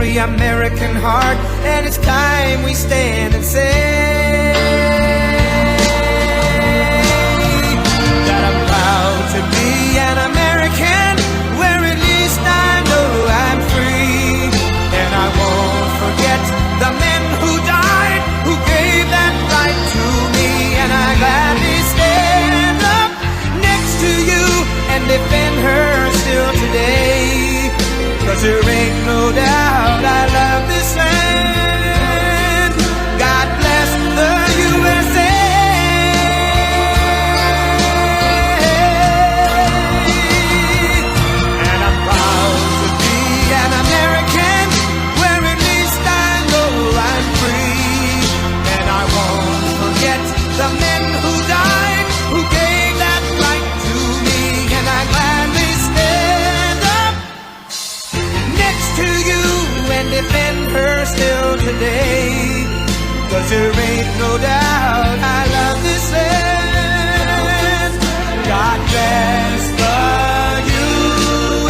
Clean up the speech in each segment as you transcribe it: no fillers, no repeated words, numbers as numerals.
free American heart, and it's time we stand and say that I'm proud to be an American, where at least I know I'm free. And I won't forget the men who died, who gave that right to me. And I gladly stand up next to you and defend her still today. 'Cause there ain't no doubt I love this land. God bless the USA. And I'm proud to be an American, where at least I know I'm free. And I won't forget the men who died, who gave that right to me. And I gladly stand up next to you and defend her still today. 'Cause there ain't no doubt I love this land. God bless the USA.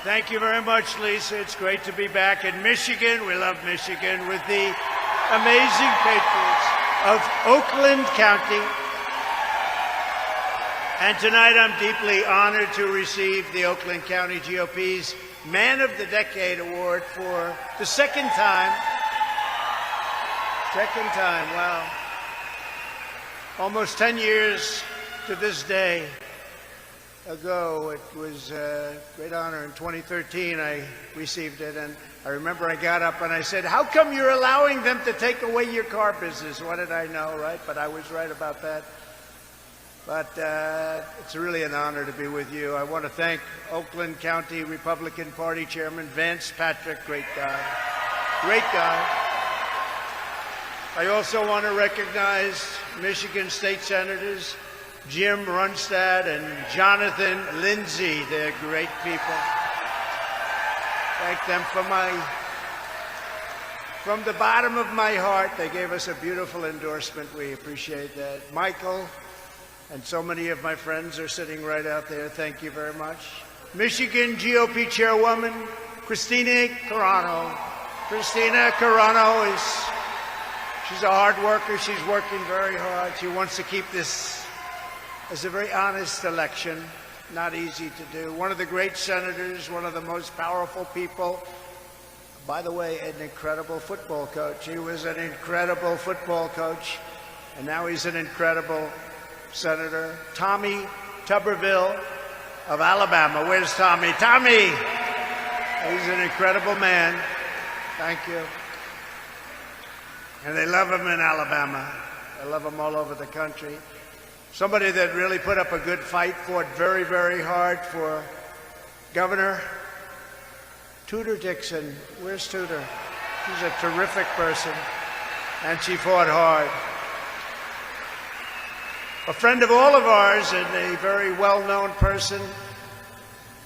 Thank you very much, Lisa. It's great to be back in Michigan. We love Michigan, with the amazing Patriots of Oakland County. And tonight I'm deeply honored to receive the Oakland County GOP's Man of the Decade Award for the second time. Wow. Almost 10 years to this day ago. It was a great honor. In 2013, I received it, and I remember I got up and I said, "How come you're allowing them to take away your car business?" What did I know, right? But I was right about that. But it's really an honor to be with you. I want to thank Oakland County Republican Party Chairman Vance Patrick, great guy. I also want to recognize Michigan State Senators Jim Runstad and Jonathan Lindsay. They're great people. Thank them from the bottom of my heart. They gave us a beautiful endorsement. We appreciate that. Michael and so many of my friends are sitting right out there. Thank you very much. Michigan GOP Chairwoman Christina Carano. Christina Carano she's a hard worker. She's working very hard. She wants to keep this as a very honest election. Not easy to do. One of the great senators, one of the most powerful people. By the way, an incredible football coach. He was an incredible football coach, and now he's an incredible senator. Tommy Tuberville of Alabama. Where's Tommy? Tommy! He's an incredible man. Thank you. And they love him in Alabama. They love him all over the country. Somebody that really put up a good fight, fought very, very hard for Governor Tudor Dixon. Where's Tudor? She's a terrific person, and she fought hard. A friend of all of ours and a very well-known person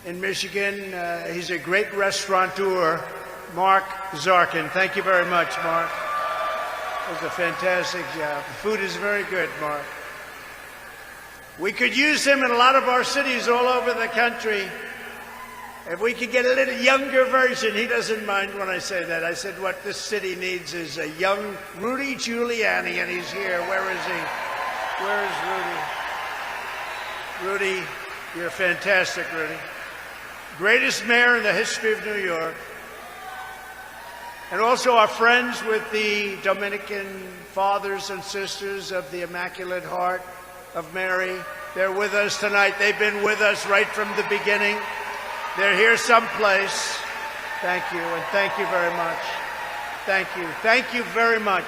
in Michigan. He's a great restaurateur, Mark Zarkin. Thank you very much, Mark. It was a fantastic job. The food is very good, Mark. We could use him in a lot of our cities all over the country. If we could get a little younger version, he doesn't mind when I say that. I said what this city needs is a young Rudy Giuliani, and he's here. Where is he? Where is Rudy? Rudy, you're fantastic, Rudy. Greatest mayor in the history of New York. And also our friends with the Dominican fathers and sisters of the Immaculate Heart of Mary. They're with us tonight. They've been with us right from the beginning. They're here someplace. Thank you, and thank you very much. Thank you. Thank you very much.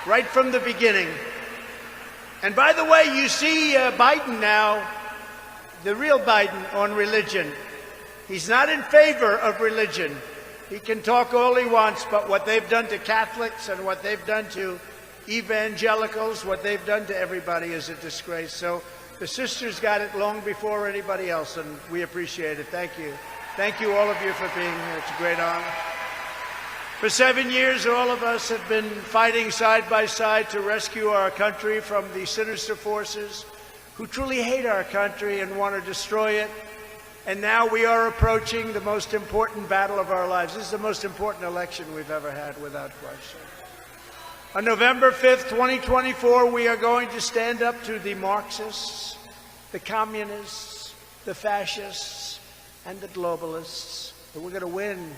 Right from the beginning, And by the way, you see Biden now, the real Biden, on religion. He's not in favor of religion. He can talk all he wants, but what they've done to Catholics and what they've done to evangelicals, what they've done to everybody is a disgrace. So the sisters got it long before anybody else, and we appreciate it. Thank you. Thank you, all of you, for being here. It's a great honor. For 7 years, all of us have been fighting side by side to rescue our country from the sinister forces who truly hate our country and want to destroy it. And now we are approaching the most important battle of our lives. This is the most important election we've ever had, without question. On November 5th, 2024, we are going to stand up to the Marxists, the communists, the fascists, and the globalists. And we're going to win.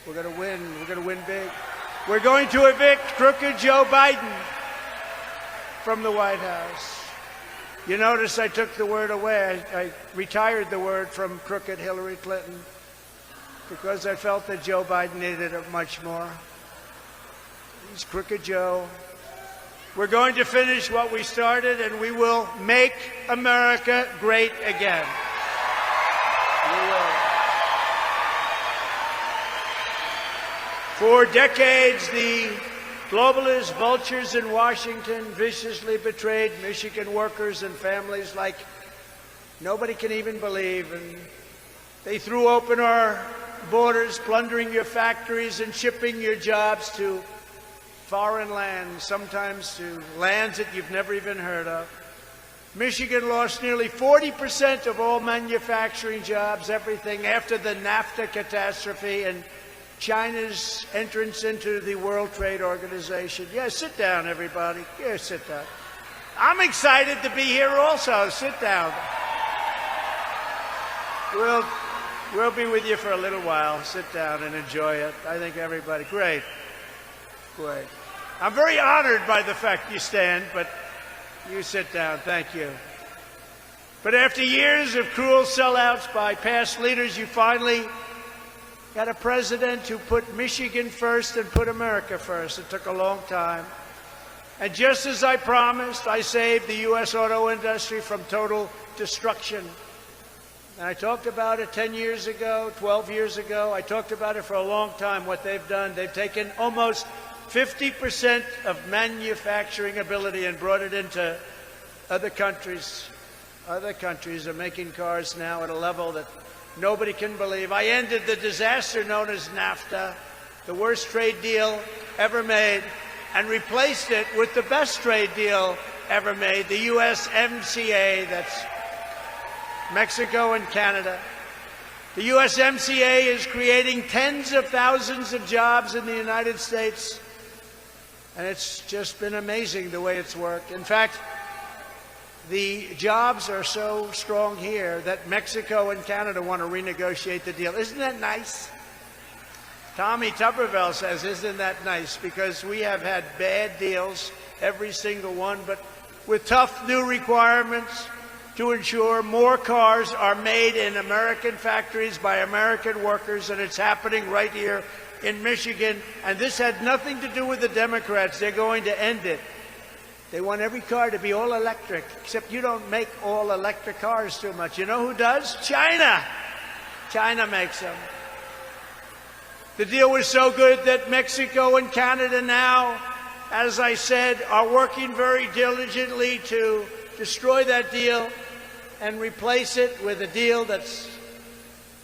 We're going to win. We're going to win big. We're going to evict crooked Joe Biden from the White House. You notice I took the word away. I retired the word from crooked Hillary Clinton because I felt that Joe Biden needed it much more. He's crooked Joe. We're going to finish what we started, and we will make America great again. We will. For decades, the globalist vultures in Washington viciously betrayed Michigan workers and families like nobody can even believe. And they threw open our borders, plundering your factories and shipping your jobs to foreign lands, sometimes to lands that you've never even heard of. Michigan lost nearly 40% of all manufacturing jobs, everything, after the NAFTA catastrophe and China's entrance into the World Trade Organization. Yeah, sit down, everybody. Yeah, sit down. I'm excited to be here also. Sit down. We'll be with you for a little while. Sit down and enjoy it. I think everybody, great. Great. I'm very honored by the fact you stand, but you sit down. Thank you. But after years of cruel sellouts by past leaders, you finally got a president who put Michigan first and put America first. It took a long time. And just as I promised, I saved the U.S. auto industry from total destruction. And I talked about it 10 years ago, 12 years ago. I talked about it for a long time, what they've done. They've taken almost 50% of manufacturing ability and brought it into other countries. Other countries are making cars now at a level that nobody can believe. I ended the disaster known as NAFTA, the worst trade deal ever made, and replaced it with the best trade deal ever made, the USMCA, that's Mexico and Canada. The USMCA is creating tens of thousands of jobs in the United States, and it's just been amazing the way it's worked. In fact, the jobs are so strong here that Mexico and Canada want to renegotiate the deal. Isn't that nice? Tommy Tuberville says, isn't that nice? Because we have had bad deals, every single one, but with tough new requirements to ensure more cars are made in American factories by American workers, and it's happening right here in Michigan. And this had nothing to do with the Democrats. They're going to end it. They want every car to be all electric, except you don't make all electric cars too much. You know who does? China. China makes them. The deal was so good that Mexico and Canada now, as I said, are working very diligently to destroy that deal and replace it with a deal that's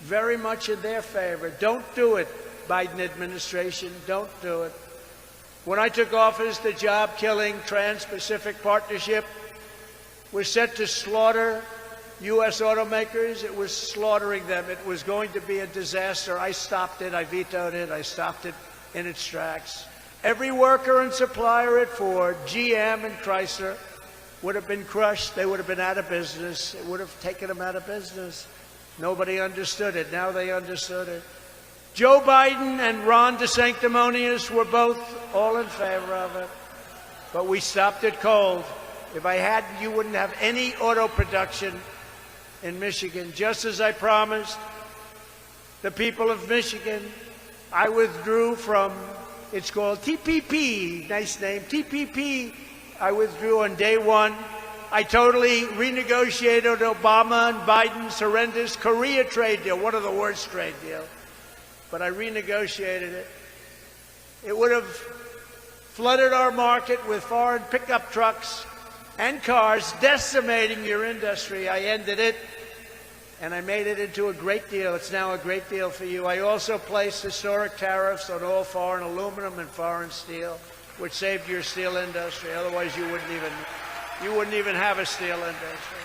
very much in their favor. Don't do it, Biden administration. Don't do it. When I took office, the job-killing Trans-Pacific Partnership was set to slaughter U.S. automakers. It was slaughtering them. It was going to be a disaster. I stopped it. I vetoed it. I stopped it in its tracks. Every worker and supplier at Ford, GM, and Chrysler would have been crushed. They would have been out of business. It would have taken them out of business. Nobody understood it. Now they understood it. Joe Biden and Ron DeSanctimonious were both all in favor of it, but we stopped it cold. If I hadn't, you wouldn't have any auto production in Michigan. Just as I promised the people of Michigan, I withdrew from, it's called TPP, nice name, TPP. I withdrew on day one I totally renegotiated Obama and Biden's horrendous Korea trade deal, one of the worst trade deals. But I renegotiated it. It would have flooded our market with foreign pickup trucks and cars, decimating your industry. I ended it, and I made it into a great deal. It's now a great deal for you. I also placed historic tariffs on all foreign aluminum and foreign steel, which saved your steel industry. Otherwise, you wouldn't even have a steel industry.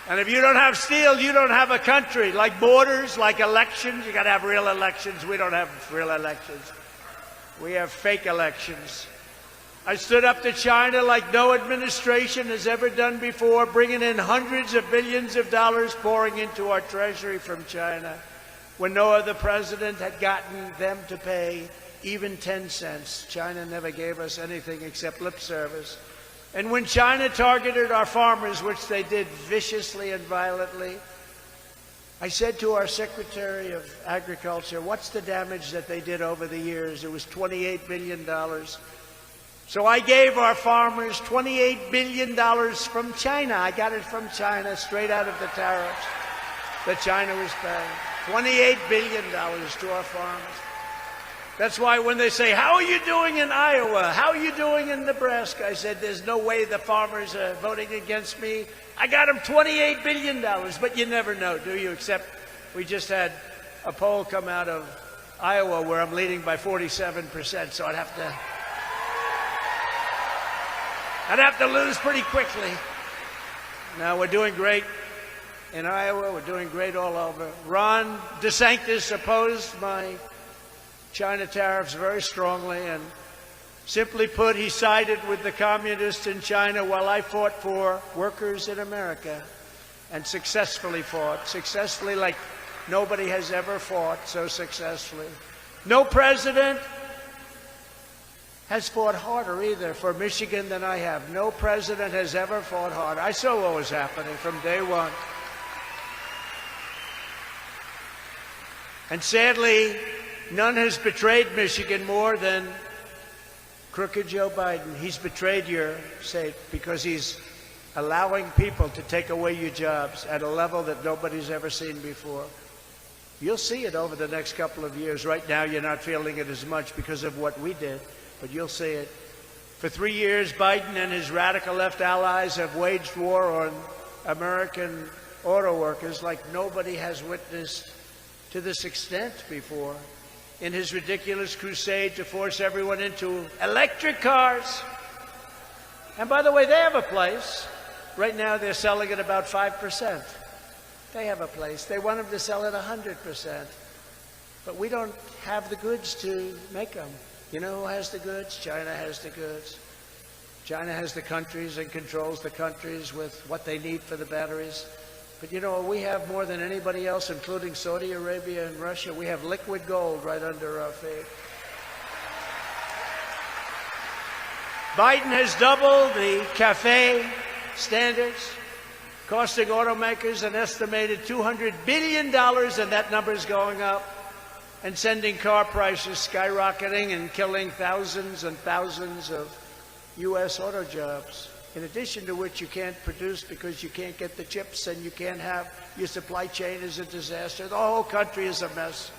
And if you don't have steel, you don't have a country. Like borders, like elections, you got to have real elections. We don't have real elections. We have fake elections. I stood up to China like no administration has ever done before, bringing in hundreds of billions of dollars pouring into our treasury from China, when no other president had gotten them to pay even 10 cents. China never gave us anything except lip service. And when China targeted our farmers, which they did viciously and violently, I said to our Secretary of Agriculture, what's the damage that they did over the years? It was $28 billion. So I gave our farmers $28 billion from China. I got it from China, straight out of the tariffs that China was paying. $28 billion to our farmers. That's why when they say, how are you doing in Iowa? How are you doing in Nebraska? I said, there's no way the farmers are voting against me. I got them $28 billion. But you never know, do you? Except we just had a poll come out of Iowa where I'm leading by 47%, so I'd have to lose pretty quickly. Now, we're doing great in Iowa. We're doing great all over. Ron DeSantis opposed my China tariffs very strongly, and simply put, he sided with the communists in China while I fought for workers in America, and successfully like nobody has ever fought so successfully. No president has fought harder either for Michigan than I have. No president has ever fought harder. I saw what was happening from day one. And sadly, none has betrayed Michigan more than crooked Joe Biden. He's betrayed your state because he's allowing people to take away your jobs at a level that nobody's ever seen before. You'll see it over the next couple of years. Right now, you're not feeling it as much because of what we did, but you'll see it. For 3 years, Biden and his radical left allies have waged war on American auto workers like nobody has witnessed to this extent before. In his ridiculous crusade to force everyone into electric cars. And by the way, they have a place. Right now, they're selling at about 5%. They have a place. They want them to sell at 100%. But we don't have the goods to make them. You know who has the goods? China has the goods. China has the countries and controls the countries with what they need for the batteries. But you know, we have more than anybody else, including Saudi Arabia and Russia. We have liquid gold right under our feet. Biden has doubled the CAFE standards, costing automakers an estimated $200 billion, and that number is going up, and sending car prices skyrocketing and killing thousands and thousands of U.S. auto jobs. In addition to which you can't produce because you can't get the chips, and you can't have, your supply chain is a disaster. The whole country is a mess.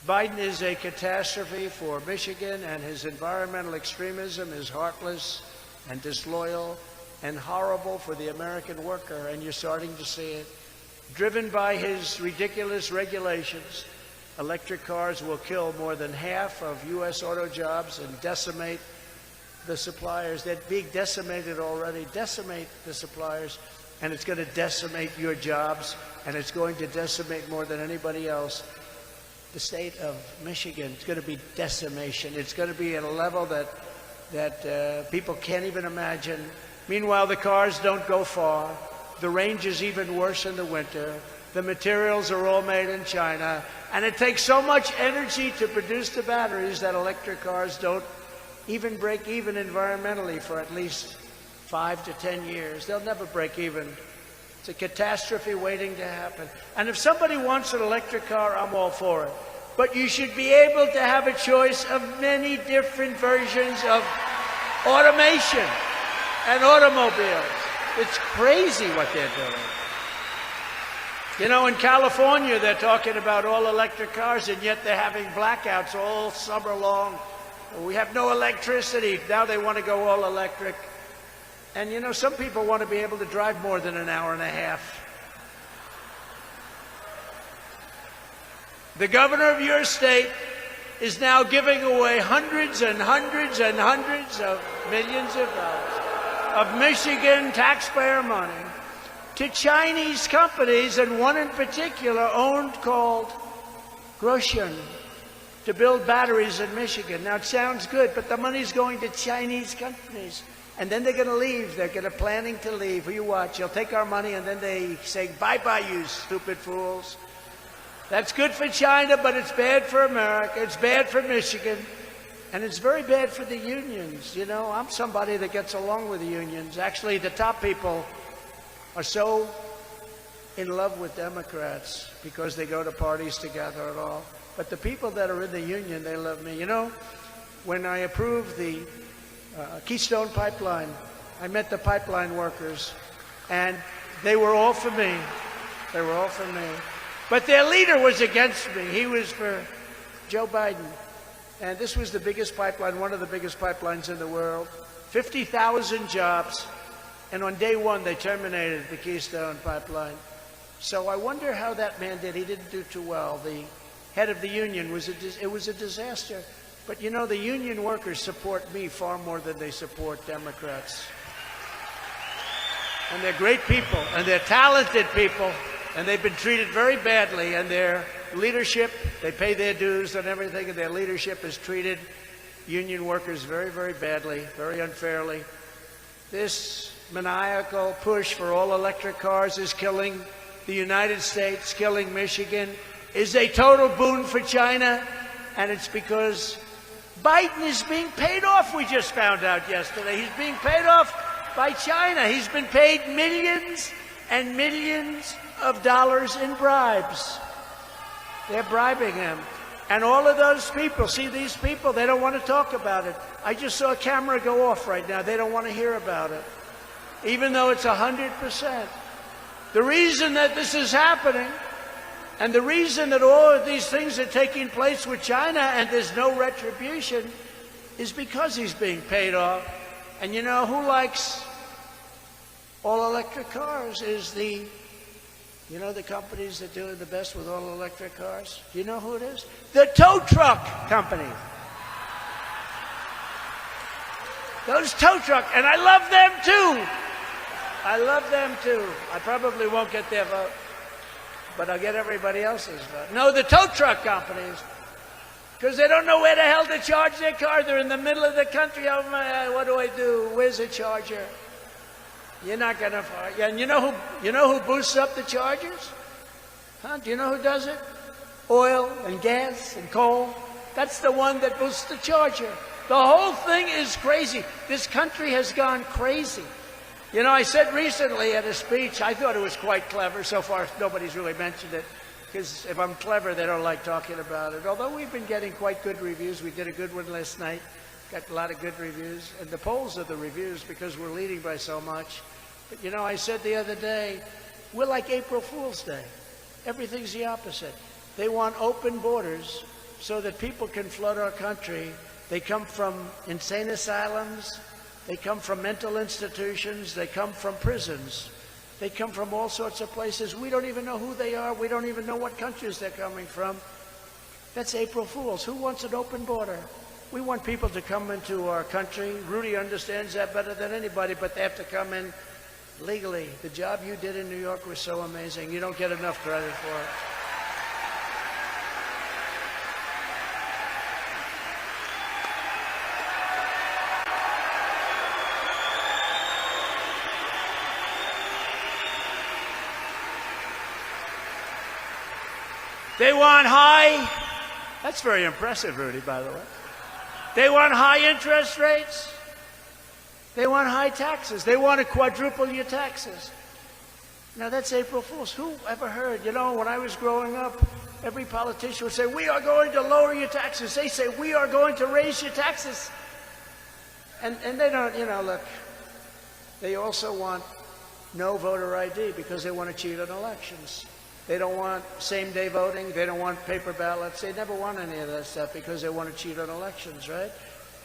Biden is a catastrophe for Michigan, and his environmental extremism is heartless and disloyal and horrible for the American worker, and you're starting to see it. Driven by his ridiculous regulations, electric cars will kill more than half of U.S. auto jobs and decimate the suppliers. They're being decimated already. Decimate the suppliers, and it's going to decimate your jobs, and it's going to decimate more than anybody else the state of Michigan. It's going to be decimation. It's going to be at a level that people can't even imagine. Meanwhile, the cars don't go far. The range is even worse in the winter. The materials are all made in China, and it takes so much energy to produce the batteries that electric cars don't even break even environmentally for at least 5 to 10 years. They'll never break even. It's a catastrophe waiting to happen. And if somebody wants an electric car, I'm all for it. But you should be able to have a choice of many different versions of automation. and automobiles. It's crazy what they're doing. You know, in California, they're talking about all electric cars, and yet they're having blackouts all summer long. We have no electricity. Now they want to go all electric. And, you know, some people want to be able to drive more than an hour and a half. The governor of your state is now giving away hundreds and hundreds and hundreds of millions of dollars of Michigan taxpayer money to Chinese companies, and one in particular called Grosjean, to build batteries in Michigan. Now, it sounds good, but the money's going to Chinese companies. And then they're going to leave. They're planning to leave. You watch. They'll take our money, and then they say, bye-bye, you stupid fools. That's good for China, but it's bad for America. It's bad for Michigan. And it's very bad for the unions. You know, I'm somebody that gets along with the unions. Actually, the top people are so in love with Democrats because they go to parties together and all. But the people that are in the union, they love me. You know, when I approved the Keystone Pipeline, I met the pipeline workers, and they were all for me. They were all for me. But their leader was against me. He was for Joe Biden. And this was the biggest pipeline, one of the biggest pipelines in the world. 50,000 jobs. And on day one, they terminated the Keystone Pipeline. So I wonder how that man did. He didn't do too well. The head of the union was a disaster. But you know, the union workers support me far more than they support Democrats. And they're great people, and they're talented people, and they've been treated very badly, and their leadership, they pay their dues and everything, and their leadership has treated union workers very, very badly, very unfairly. This maniacal push for all electric cars is killing the United States, killing Michigan, is a total boon for China, and it's because Biden is being paid off, we just found out yesterday. He's being paid off by China. He's been paid millions and millions of dollars in bribes. They're bribing him. And all of those people, see these people, they don't want to talk about it. I just saw a camera go off right now. They don't want to hear about it, even though it's 100%. The reason that this is happening, and the reason that all of these things are taking place with China and there's no retribution, is because he's being paid off. And you know who likes all electric cars is the companies that do the best with all electric cars? Do you know who it is? The tow truck company. Those tow truck, and I love them too. I love them too. I probably won't get their vote, but I'll get everybody else's vote. No, the tow truck companies, because they don't know where the hell to charge their car. They're in the middle of the country. Oh my, what do I do? Where's the charger? You're not gonna find. And you know who boosts up the chargers? Huh? Do you know who does it? Oil and gas and coal. That's the one that boosts the charger. The whole thing is crazy. This country has gone crazy. You know, I said recently at a speech, I thought it was quite clever. So far, nobody's really mentioned it, because if I'm clever, they don't like talking about it. Although we've been getting quite good reviews. We did a good one last night. Got a lot of good reviews. And the polls are the reviews, because we're leading by so much. But, you know, I said the other day, we're like April Fool's Day. Everything's the opposite. They want open borders so that people can flood our country. They come from insane asylums. They come from mental institutions. They come from prisons. They come from all sorts of places. We don't even know who they are. We don't even know what countries they're coming from. That's April Fools. Who wants an open border? We want people to come into our country. Rudy understands that better than anybody, but they have to come in legally. The job you did in New York was so amazing. You don't get enough credit for it. They want high, that's very impressive, Rudy, by the way. They want high interest rates. They want high taxes. They want to quadruple your taxes. Now, that's April Fool's. Who ever heard? You know, when I was growing up, every politician would say, we are going to lower your taxes. They say, we are going to raise your taxes. And they don't, you know, look, They also want no voter ID because they want to cheat on elections. They don't want same-day voting. They don't want paper ballots. They never want any of that stuff because they want to cheat on elections, right?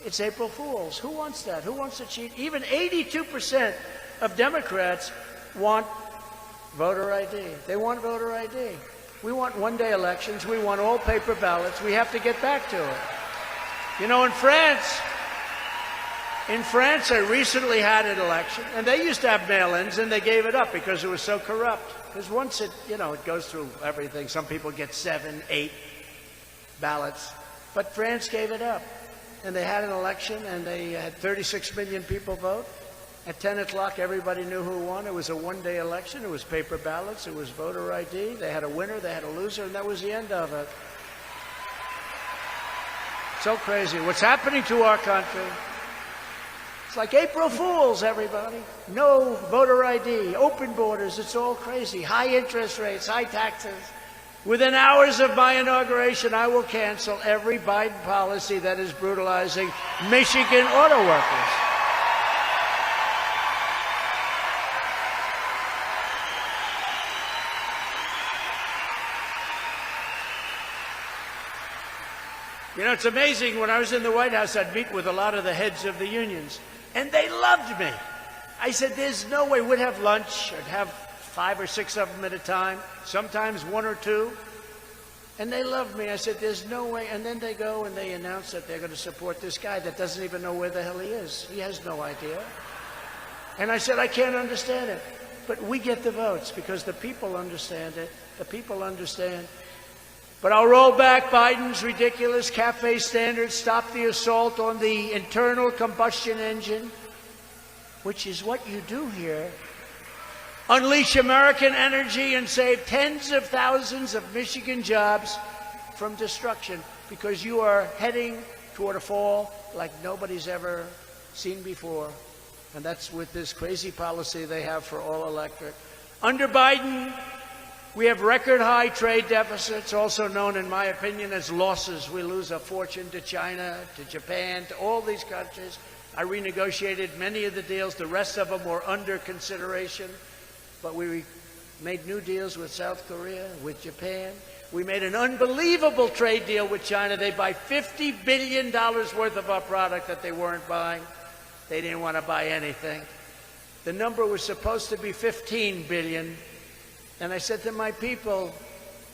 It's April Fools. Who wants that? Who wants to cheat? Even 82% of Democrats want voter ID. They want voter ID. We want one-day elections. We want all paper ballots. We have to get back to it. You know, in France, I recently had an election, and they used to have mail-ins, and they gave it up because it was so corrupt. Because once it goes through everything. Some people get 7, 8 ballots. But France gave it up. And they had an election, and they had 36 million people vote. At 10 o'clock, everybody knew who won. It was a one-day election. It was paper ballots. It was voter ID. They had a winner. They had a loser, and that was the end of it. So crazy. What's happening to our country? It's like April Fools, everybody. No voter ID, open borders, it's all crazy. High interest rates, high taxes. Within hours of my inauguration, I will cancel every Biden policy that is brutalizing Michigan auto workers. You know, it's amazing. When I was in the White House, I'd meet with a lot of the heads of the unions. And they loved me. I said, there's no way. We'd have lunch. I'd have 5 or 6 of them at a time, sometimes 1 or 2. And they loved me. I said, there's no way. And then they go and they announce that they're going to support this guy that doesn't even know where the hell he is. He has no idea. And I said, I can't understand it. But we get the votes because the people understand it. The people understand. But I'll roll back Biden's ridiculous CAFE standards, stop the assault on the internal combustion engine, which is what you do here. Unleash American energy and save tens of thousands of Michigan jobs from destruction because you are heading toward a fall like nobody's ever seen before. And that's with this crazy policy they have for all electric. Under Biden, we have record-high trade deficits, also known, in my opinion, as losses. We lose a fortune to China, to Japan, to all these countries. I renegotiated many of the deals. The rest of them were under consideration. But we made new deals with South Korea, with Japan. We made an unbelievable trade deal with China. They buy $50 billion worth of our product that they weren't buying. They didn't want to buy anything. The number was supposed to be $15 billion. And I said to my people,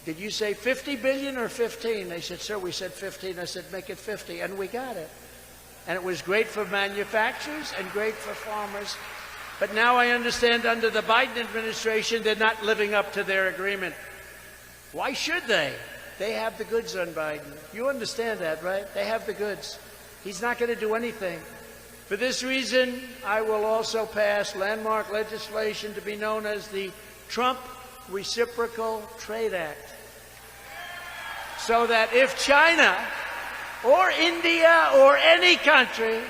did you say 50 billion or 15? They said, sir, we said 15. I said, make it 50. And we got it. And it was great for manufacturers and great for farmers. But now I understand under the Biden administration, they're not living up to their agreement. Why should they? They have the goods on Biden. You understand that, right? They have the goods. He's not going to do anything. For this reason, I will also pass landmark legislation to be known as the Trump Reciprocal Trade Act, so that if China or India or any country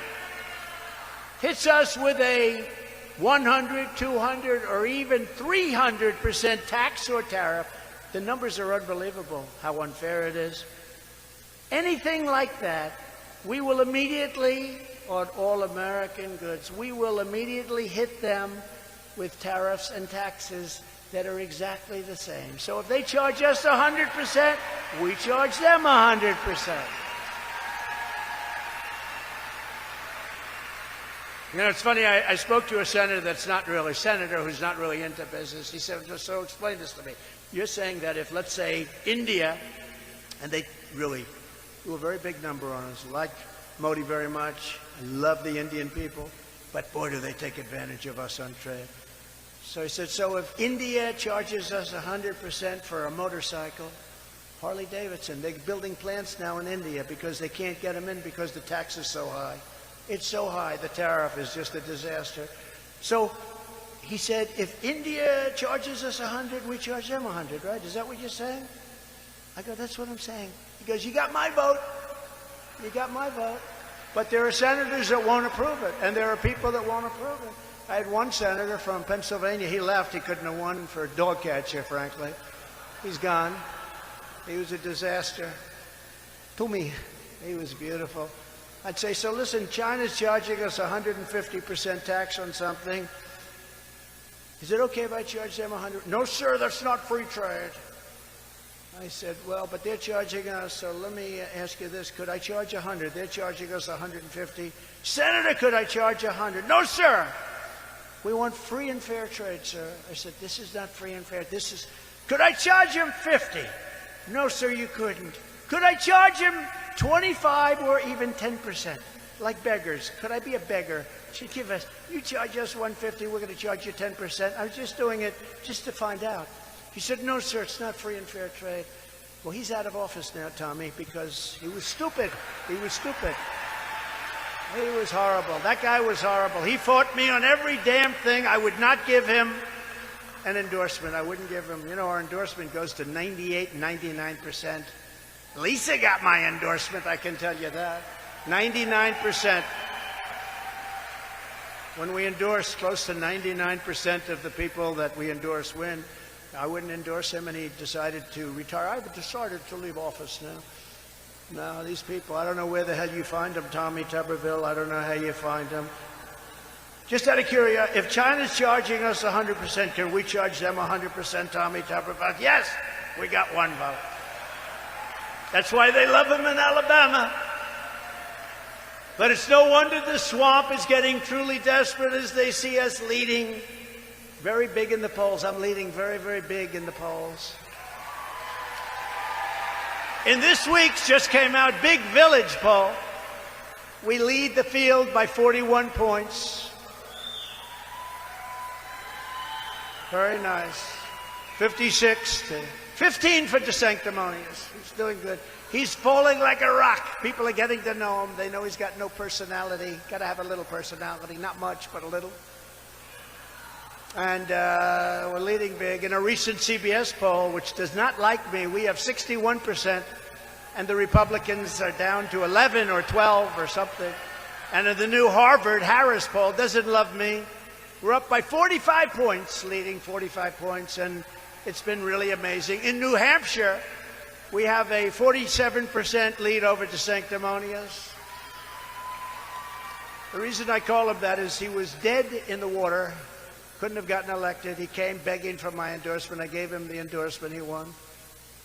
hits us with a 100, 200, or even 300% tax or tariff, the numbers are unbelievable, how unfair it is. Anything like that, we will immediately, on all American goods, we will immediately hit them with tariffs and taxes that are exactly the same. So if they charge us 100%, we charge them 100%. You know, it's funny, I spoke to a senator that's not really a senator, who's not really into business. He said, so explain this to me. You're saying that if, let's say, India, and they really do a very big number on us, like Modi very much, I love the Indian people, but boy, do they take advantage of us on trade. So he said, so if India charges us 100% for a motorcycle, Harley Davidson, they're building plants now in India because they can't get them in because the tax is so high. It's so high, the tariff is just a disaster. So he said, if India charges us 100, we charge them 100, right? Is that what you're saying? I go, that's what I'm saying. He goes, you got my vote. You got my vote. But there are senators that won't approve it, and there are people that won't approve it. I had one senator from Pennsylvania. He left. He couldn't have won for a dog catcher, frankly. He's gone. He was a disaster. To me, he was beautiful. I'd say, so listen, China's charging us 150% tax on something. Is it okay if I charge them 100? No, sir, that's not free trade. I said, well, but they're charging us, so let me ask you this. Could I charge 100? They're charging us 150. Senator, could I charge 100? No, sir. We want free and fair trade, sir. I said, this is not free and fair. This is, could I charge him 50? No, sir, you couldn't. Could I charge him 25 or even 10%? Like beggars. Could I be a beggar? She'd give us, you charge us 150, we're going to charge you 10%. I was just doing it just to find out. He said, no, sir, it's not free and fair trade. Well, he's out of office now, Tommy, because he was stupid. He was stupid. He was horrible. That guy was horrible. He fought me on every damn thing. I would not give him an endorsement. I wouldn't give him, our endorsement goes to 98, 99%. Lisa got my endorsement, I can tell you that. 99%. When we endorse, close to 99% of the people that we endorse win. I wouldn't endorse him, and he decided to retire. I've decided to leave office now. No, these people, I don't know where the hell you find them, Tommy Tuberville. I don't know how you find them. Just out of curiosity, if China's charging us 100%, can we charge them 100%, Tommy Tuberville? Yes, we got one vote. That's why they love him in Alabama. But it's no wonder the swamp is getting truly desperate as they see us leading very big in the polls. I'm leading very, very big in the polls. In this week's just came out Big Village poll, we lead the field by 41 points. Very nice. 56 to 15 for DeSanctimonious. He's doing good. He's falling like a rock. People are getting to know him. They know he's got no personality. Got to have a little personality. Not much, but a little. And we're leading big. In a recent CBS poll, which does not like me, we have 61%, and the Republicans are down to 11 or 12 or something. And in the new Harvard-Harris poll, doesn't love me, we're up by 45 points, leading 45 points, and it's been really amazing. In New Hampshire, we have a 47% lead over DeSanctimonious. The reason I call him that is he was dead in the water. Couldn't have gotten elected. He came begging for my endorsement. I gave him the endorsement. He won.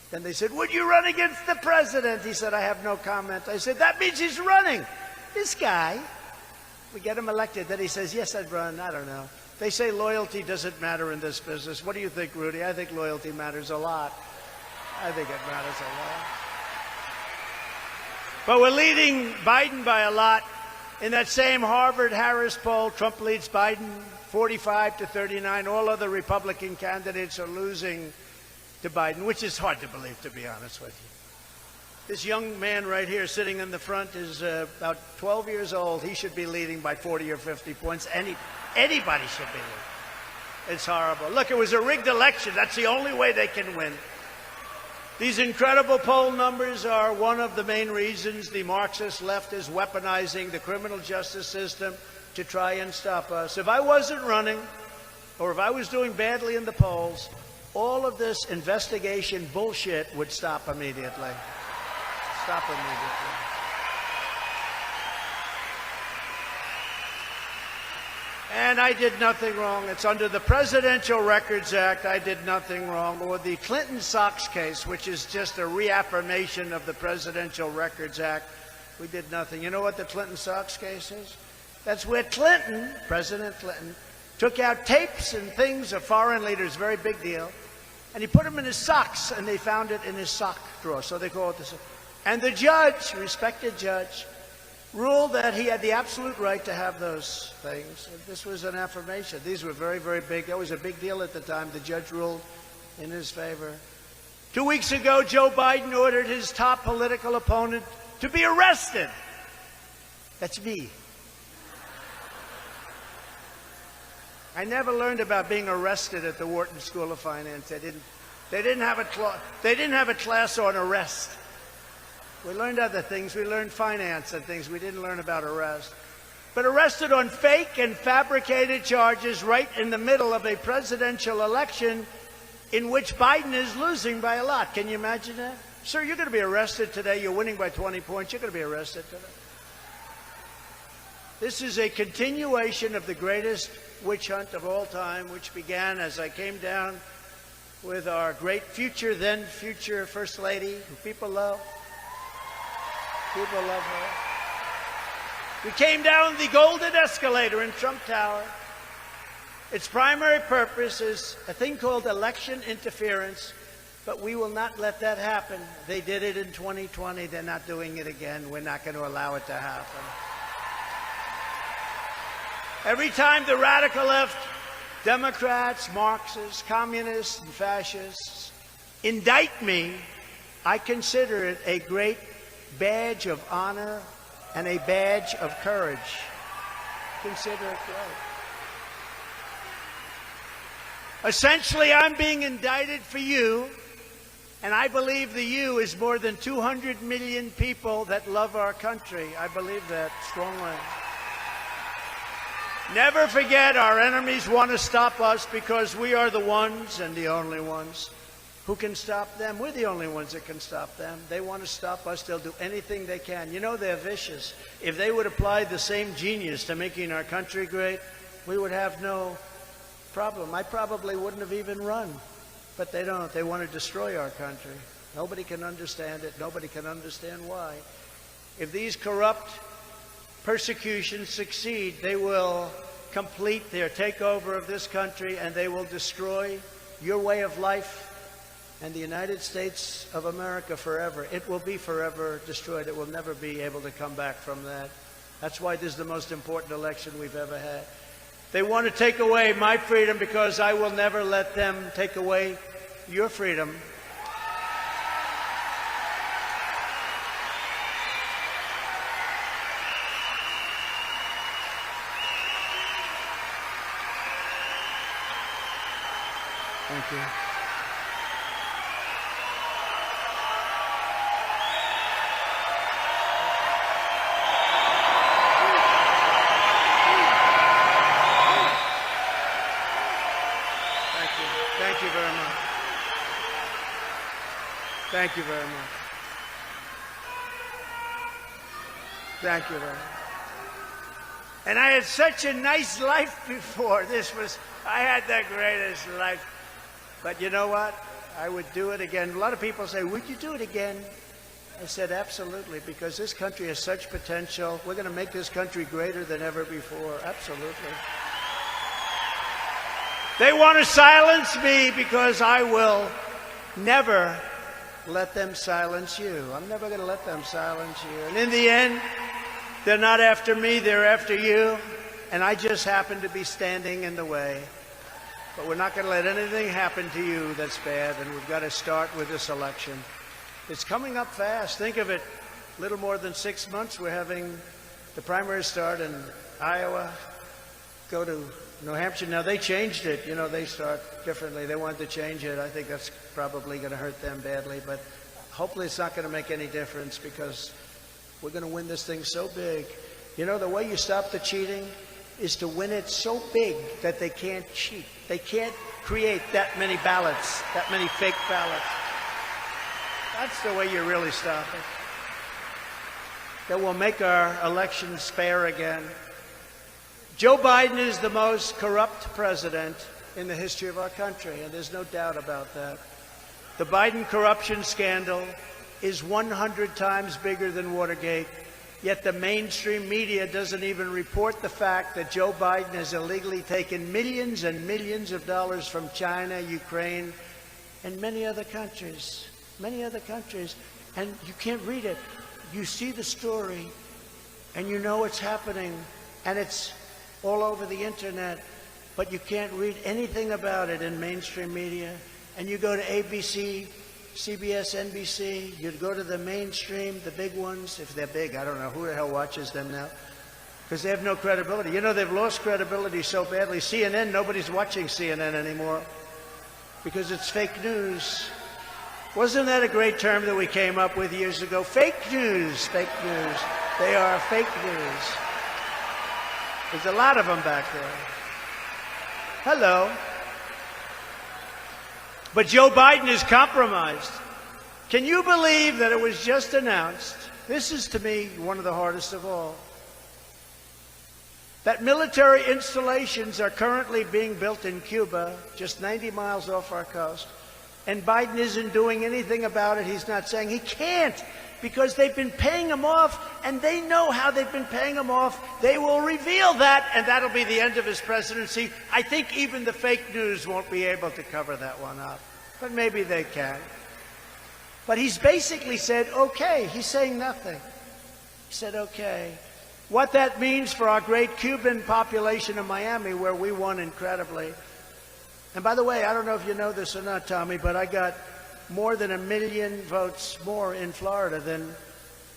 Then they said, would you run against the president? He said, I have no comment. I said, that means he's running. This guy, we get him elected. Then he says, yes, I'd run. I don't know. They say loyalty doesn't matter in this business. What do you think, Rudy? I think loyalty matters a lot. I think it matters a lot. But we're leading Biden by a lot. In that same Harvard-Harris poll, Trump leads Biden 45 to 39. All other Republican candidates are losing to Biden, which is hard to believe, to be honest with you. This young man right here sitting in the front is about 12 years old. He should be leading by 40 or 50 points. Anybody should be leading. It's horrible. Look, it was a rigged election. That's the only way they can win. These incredible poll numbers are one of the main reasons the Marxist left is weaponizing the criminal justice system to try and stop us. If I wasn't running, or if I was doing badly in the polls, all of this investigation bullshit would stop immediately. Stop immediately. And I did nothing wrong. It's under the Presidential Records Act. I did nothing wrong. Or the Clinton Sox case, which is just a reaffirmation of the Presidential Records Act. We did nothing. You know what the Clinton Sox case is? That's where Clinton, President Clinton, took out tapes and things of foreign leaders, very big deal, and he put them in his socks, and they found it in his sock drawer. So they call it the. And the judge, respected judge, ruled that he had the absolute right to have those things. This was an affirmation. These were very, very big. That was a big deal at the time. The judge ruled in his favor. 2 weeks ago, Joe Biden ordered his top political opponent to be arrested. That's me. I never learned about being arrested at the Wharton School of Finance. They didn't have a class on arrest. We learned other things. We learned finance and things. We didn't learn about arrest. But arrested on fake and fabricated charges right in the middle of a presidential election in which Biden is losing by a lot. Can you imagine that? Sir, you're going to be arrested today. You're winning by 20 points. You're going to be arrested today. This is a continuation of the greatest witch hunt of all time, which began as I came down with our great future, then future First Lady, who people love. People love her. We came down the golden escalator in Trump Tower. Its primary purpose is a thing called election interference, but we will not let that happen. They did it in 2020. They're not doing it again. We're not going to allow it to happen. Every time the radical left, Democrats, Marxists, communists, and fascists indict me, I consider it a great badge of honor and a badge of courage. Consider it great. Essentially, I'm being indicted for you, and I believe the you is more than 200 million people that love our country. I believe that strongly. Never forget, our enemies want to stop us because we are the ones and the only ones who can stop them. We're the only ones that can stop them. They want to stop us. They'll do anything they can. You know, they're vicious. If they would apply the same genius to making our country great, we would have no problem. I probably wouldn't have even run, but they don't. They want to destroy our country. Nobody can understand it. Nobody can understand why. If these corrupt persecutions succeed, they will complete their takeover of this country, and they will destroy your way of life and the United States of America forever. It will be forever destroyed. It will never be able to come back from that. That's why this is the most important election we've ever had. They want to take away my freedom because I will never let them take away your freedom. Thank you. Thank you very much. Thank you very much. Thank you very much. And I had such a nice life before. I had the greatest life. But you know what? I would do it again. A lot of people say, would you do it again? I said, absolutely, because this country has such potential. We're going to make this country greater than ever before. Absolutely. They want to silence me because I will never let them silence you. I'm never going to let them silence you. And in the end, they're not after me, they're after you. And I just happen to be standing in the way. But we're not going to let anything happen to you that's bad, and we've got to start with this election. It's coming up fast. Think of it, a little more than 6 months. We're having the primary start in Iowa, go to New Hampshire. Now, they changed it. You know, they start differently. They wanted to change it. I think that's probably going to hurt them badly, but hopefully it's not going to make any difference because we're going to win this thing so big. You know, the way you stop the cheating is to win it so big that they can't cheat. They can't create that many ballots, that many fake ballots. That's the way you really stop it. That will make our elections fair again. Joe Biden is the most corrupt president in the history of our country, and there's no doubt about that. The Biden corruption scandal is 100 times bigger than Watergate. Yet the mainstream media doesn't even report the fact that Joe Biden has illegally taken millions and millions of dollars from China, Ukraine, and many other countries. Many other countries. And you can't read it. You see the story, and you know it's happening, and it's all over the internet, but you can't read anything about it in mainstream media. And you go to ABC, CBS, NBC, you'd go to the mainstream, the big ones, if they're big. I don't know who the hell watches them now, because they have no credibility. You know, they've lost credibility so badly. CNN, nobody's watching CNN anymore because it's fake news. Wasn't that a great term that we came up with years ago? Fake news, fake news. They are fake news. There's a lot of them back there. Hello. But Joe Biden is compromised. Can you believe that it was just announced? This is, to me, one of the hardest of all. that military installations are currently being built in Cuba, just 90 miles off our coast, and Biden isn't doing anything about it. He's not saying he can't, because they've been paying him off, and they know how they've been paying him off. They will reveal that, and that'll be the end of his presidency. I think even the fake news won't be able to cover that one up, but maybe they can. But he's basically said, okay. He's saying nothing. He said, okay. What that means for our great Cuban population in Miami, where we won incredibly. And by the way, I don't know if you know this or not, Tommy, but I got more than 1 million votes more in Florida than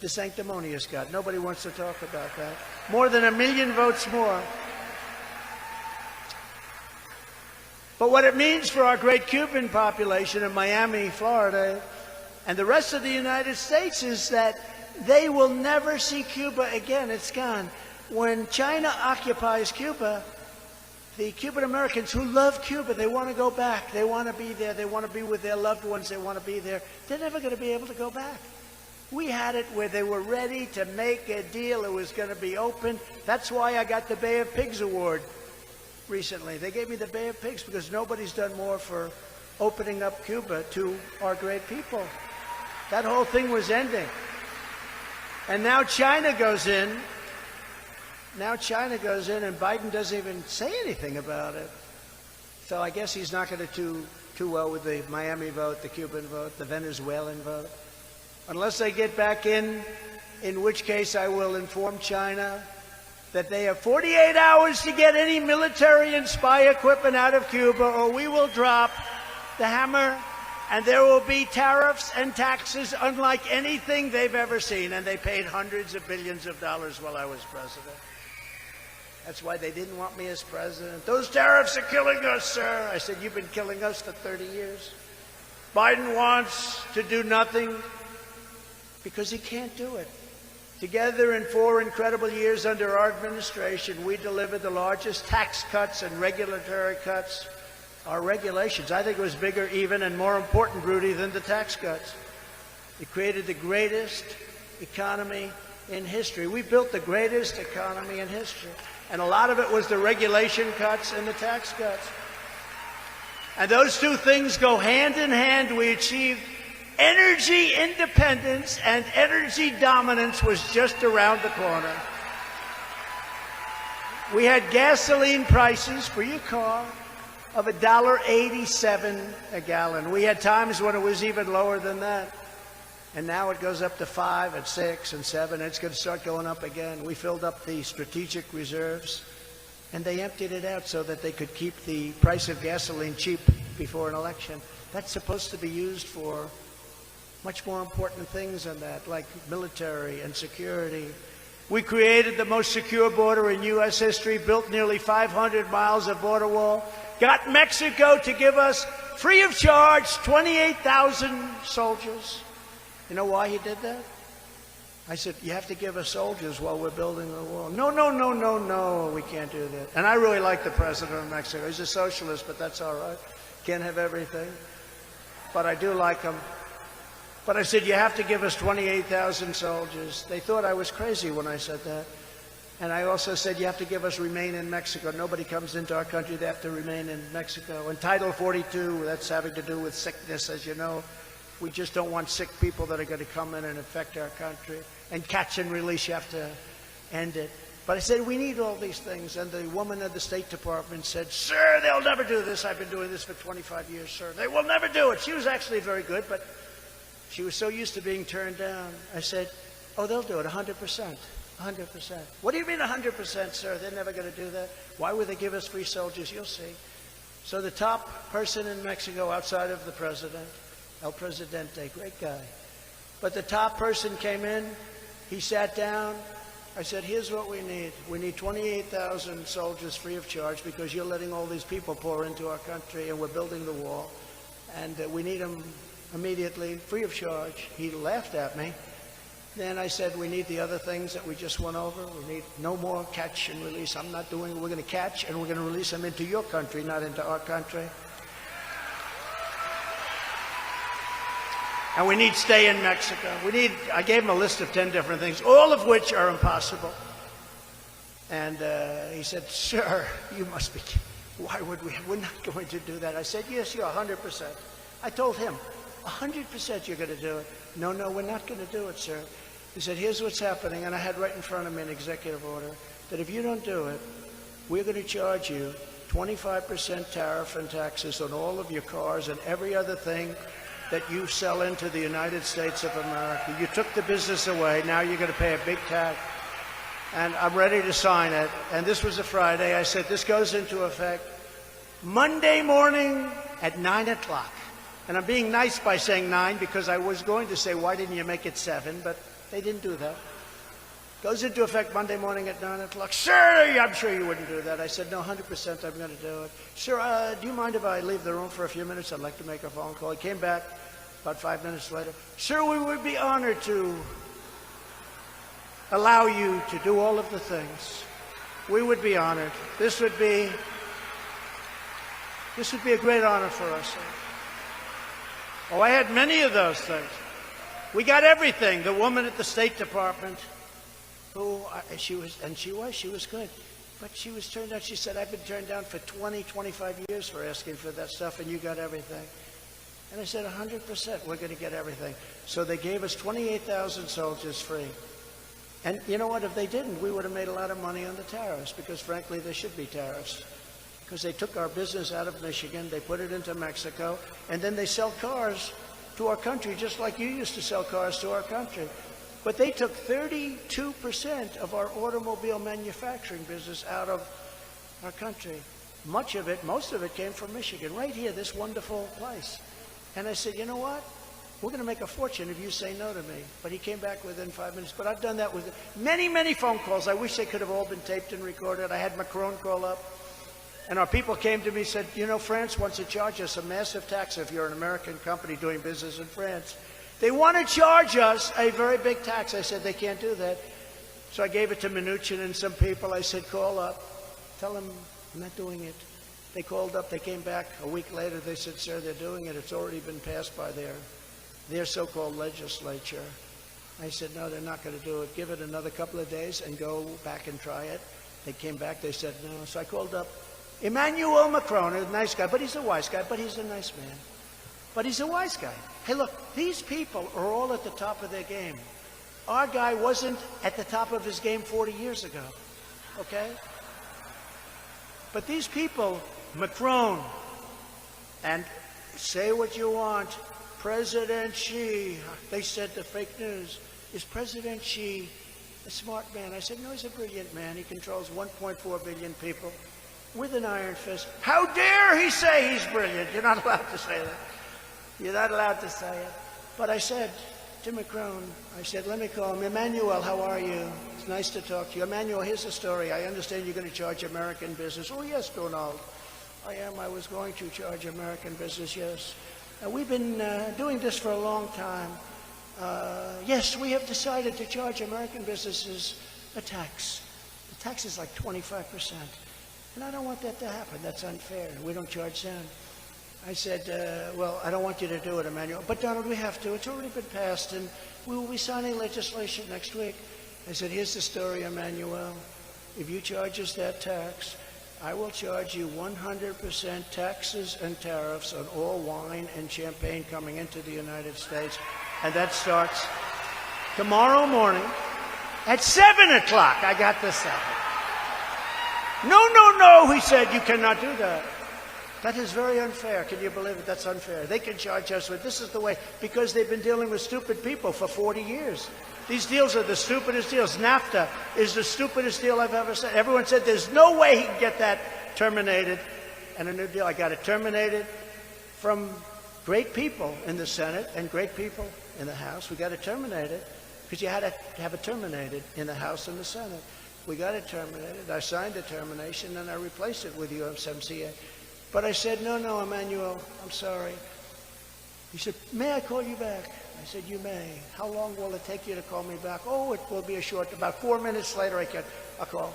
the sanctimonious got. Nobody wants to talk about that. More than 1 million votes more. But what it means for our great Cuban population in Miami, Florida, and the rest of the United States is that they will never see Cuba again. It's gone. When China occupies Cuba, the Cuban Americans who love Cuba, they want to go back. They want to be there. They want to be with their loved ones. They want to be there. They're never going to be able to go back. We had it where they were ready to make a deal. It was going to be open. That's why I got the Bay of Pigs Award recently. They gave me the Bay of Pigs because nobody's done more for opening up Cuba to our great people. That whole thing was ending. And now China goes in. Now China goes in, and Biden doesn't even say anything about it. So I guess he's not going to do too well with the Miami vote, the Cuban vote, the Venezuelan vote. Unless they get back in which case I will inform China that they have 48 hours to get any military and spy equipment out of Cuba, or we will drop the hammer. And there will be tariffs and taxes unlike anything they've ever seen. And they paid hundreds of billions of dollars while I was president. That's why they didn't want me as president. Those tariffs are killing us, sir. I said, you've been killing us for 30 years. Biden wants to do nothing because he can't do it. Together in 4 incredible years under our administration, we delivered the largest tax cuts and regulatory cuts. Our regulations, I think it was bigger even and more important, Rudy, than the tax cuts. It created the greatest economy in history. We built the greatest economy in history. And a lot of it was the regulation cuts and the tax cuts. And those two things go hand in hand. We achieved energy independence, and energy dominance was just around the corner. We had gasoline prices for your car of $1.87 a gallon. We had times when it was even lower than that. And now it goes up to 5 and 6 and 7. It's going to start going up again. We filled up the strategic reserves, and they emptied it out so that they could keep the price of gasoline cheap before an election. That's supposed to be used for much more important things than that, like military and security. We created the most secure border in U.S. history, built nearly 500 miles of border wall, got Mexico to give us, free of charge, 28,000 soldiers. You know why he did that? I said, you have to give us soldiers while we're building the wall. No, we can't do that. And I really like the president of Mexico. He's a socialist, but that's all right. Can't have everything. But I do like him. But I said, you have to give us 28,000 soldiers. They thought I was crazy when I said that. And I also said, you have to give us remain in Mexico. Nobody comes into our country, they have to remain in Mexico. And Title 42, that's having to do with sickness, as you know. We just don't want sick people that are going to come in and affect our country. And catch and release, you have to end it. But I said, we need all these things. And the woman at the State Department said, sir, they'll never do this. I've been doing this for 25 years, sir. They will never do it. She was actually very good, but she was so used to being turned down. I said, oh, they'll do it 100%. 100%. What do you mean 100%, sir? They're never going to do that. Why would they give us free soldiers? You'll see. So the top person in Mexico outside of the president, El Presidente, great guy. But the top person came in, he sat down. I said, here's what we need. We need 28,000 soldiers free of charge because you're letting all these people pour into our country and we're building the wall. And we need them immediately, free of charge. He laughed at me. Then I said, we need the other things that we just went over. We need no more catch and release. I'm not doing it. We're going to catch and we're going to release them into your country, not into our country. And we need stay in Mexico. I gave him a list of 10 different things, all of which are impossible. And he said, sir, you must be kidding. Why would we? We're not going to do that. I said, yes, you're 100%. I told him, 100% you're going to do it. No, we're not going to do it, sir. He said, here's what's happening. And I had right in front of me an executive order that if you don't do it, we're going to charge you 25% tariff and taxes on all of your cars and every other thing that you sell into the United States of America. You took the business away. Now you're going to pay a big tax. And I'm ready to sign it. And this was a Friday. I said, this goes into effect Monday morning at 9 o'clock. And I'm being nice by saying 9 because I was going to say, why didn't you make it 7? But they didn't do that. Goes into effect Monday morning at 9 o'clock. Sir, I'm sure you wouldn't do that. I said, no, 100% I'm going to do it. Sir, do you mind if I leave the room for a few minutes? I'd like to make a phone call. He came back about 5 minutes later. Sir, we would be honored to allow you to do all of the things. We would be honored. This would be a great honor for us. Oh, I had many of those things. We got everything. The woman at the State Department, she was good. But she was turned down. She said, I've been turned down for 25 years for asking for that stuff, and you got everything. And I said, 100%, we're going to get everything. So they gave us 28,000 soldiers free. And you know what? If they didn't, we would have made a lot of money on the tariffs because, frankly, there should be tariffs. Because they took our business out of Michigan, they put it into Mexico, and then they sell cars to our country just like you used to sell cars to our country. But they took 32% of our automobile manufacturing business out of our country. Most of it came from Michigan, right here, this wonderful place. And I said, you know what? We're going to make a fortune if you say no to me. But he came back within 5 minutes. But I've done that with many, many phone calls. I wish they could have all been taped and recorded. I had Macron call up. And our people came to me and said, you know, France wants to charge us a massive tax if you're an American company doing business in France. They want to charge us a very big tax. I said, they can't do that. So I gave it to Mnuchin and some people. I said, call up. Tell them I'm not doing it. They called up. They came back a week later. They said, sir, they're doing it. It's already been passed by their so-called legislature. I said, no, they're not going to do it. Give it another couple of days and go back and try it. They came back. They said, no. So I called up Emmanuel Macron, a nice guy, but he's a wise guy, but he's a nice man. But he's a wise guy. Hey, look, these people are all at the top of their game. Our guy wasn't at the top of his game 40 years ago, okay? But these people, Macron, and say what you want, President Xi, they said the fake news, is President Xi a smart man? I said, no, he's a brilliant man. He controls 1.4 billion people with an iron fist. How dare he say he's brilliant? You're not allowed to say that. You're not allowed to say it. But I said to Macron, I said, let me call him. Emmanuel, how are you? It's nice to talk to you. Emmanuel, here's the story. I understand you're going to charge American business. Oh, yes, Donald. I am. I was going to charge American business, yes. We've been doing this for a long time. Yes, we have decided to charge American businesses a tax. The tax is like 25%. And I don't want that to happen. That's unfair. We don't charge them. I said, well, I don't want you to do it, Emmanuel. But, Donald, we have to. It's already been passed, and we will be signing legislation next week. I said, here's the story, Emmanuel. If you charge us that tax, I will charge you 100% taxes and tariffs on all wine and champagne coming into the United States. And that starts tomorrow morning at 7 o'clock. I got this out. No, he said, you cannot do that. That is very unfair. Can you believe it? That's unfair. They can charge us with, this is the way, because they've been dealing with stupid people for 40 years. These deals are the stupidest deals. NAFTA is the stupidest deal I've ever seen. Everyone said there's no way he can get that terminated. And a new deal, I got it terminated from great people in the Senate and great people in the House. We got it terminated because you had to have it terminated in the House and the Senate. We got it terminated. I signed the termination and I replaced it with USMCA. But I said, no, Emmanuel, I'm sorry. He said, may I call you back? I said, you may. How long will it take you to call me back? Oh, it will be a short, about 4 minutes later I get a call.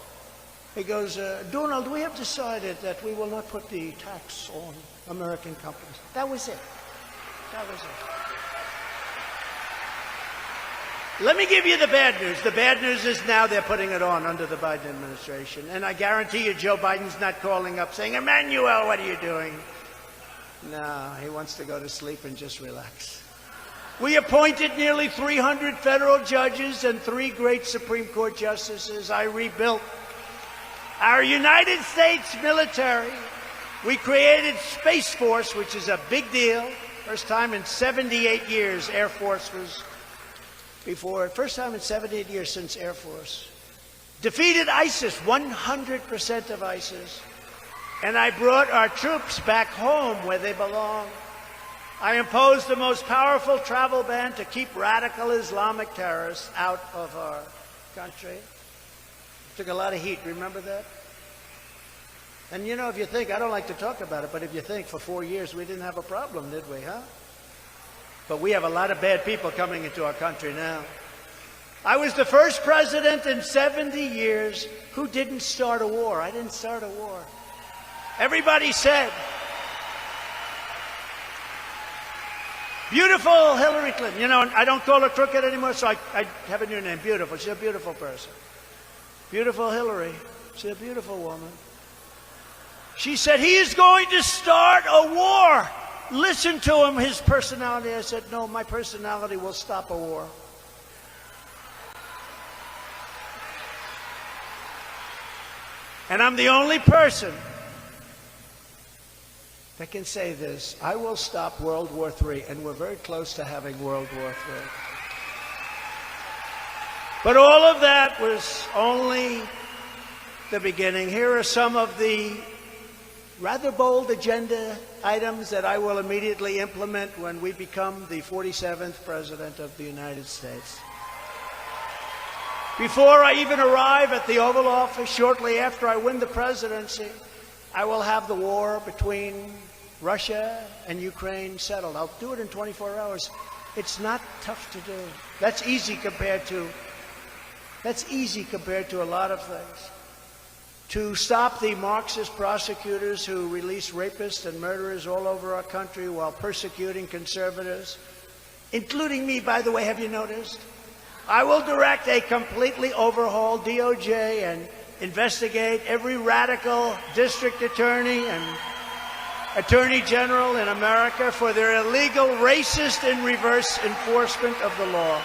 He goes, Donald, we have decided that we will not put the tax on American companies. That was it. That was it. Let me give you the bad news. The bad news is now they're putting it on under the Biden administration. And I guarantee you Joe Biden's not calling up saying, Emmanuel, what are you doing? No, he wants to go to sleep and just relax. We appointed nearly 300 federal judges and 3 great Supreme Court justices. I rebuilt our United States military. We created Space Force, which is a big deal. First time in 78 years Air Force was before. First time in 78 years since Air Force. Defeated ISIS, 100% of ISIS. And I brought our troops back home where they belong. I imposed the most powerful travel ban to keep radical Islamic terrorists out of our country. Took a lot of heat, remember that? And you know, if you think, I don't like to talk about it, but if you think for 4 years we didn't have a problem, did we, huh? But we have a lot of bad people coming into our country now. I was the first president in 70 years who didn't start a war. I didn't start a war. Everybody said, beautiful Hillary Clinton. You know, I don't call her crooked anymore, so I have a new name, Beautiful. She's a beautiful person. Beautiful Hillary. She's a beautiful woman. She said, he is going to start a war. Listen to him, his personality. I said, no, my personality will stop a war. And I'm the only person that can say this. I will stop World War III, and we're very close to having World War III. But all of that was only the beginning. Here are some of the rather bold agenda items that I will immediately implement when we become the 47th President of the United States. Before I even arrive at the Oval Office, shortly after I win the presidency, I will have the war between Russia and Ukraine settled. I'll do it in 24 hours. It's not tough to do. That's easy compared to a lot of things. To stop the Marxist prosecutors who release rapists and murderers all over our country while persecuting conservatives, including me, by the way, have you noticed? I will direct a completely overhauled DOJ and investigate every radical district attorney and attorney general in America for their illegal, racist, and reverse enforcement of the law.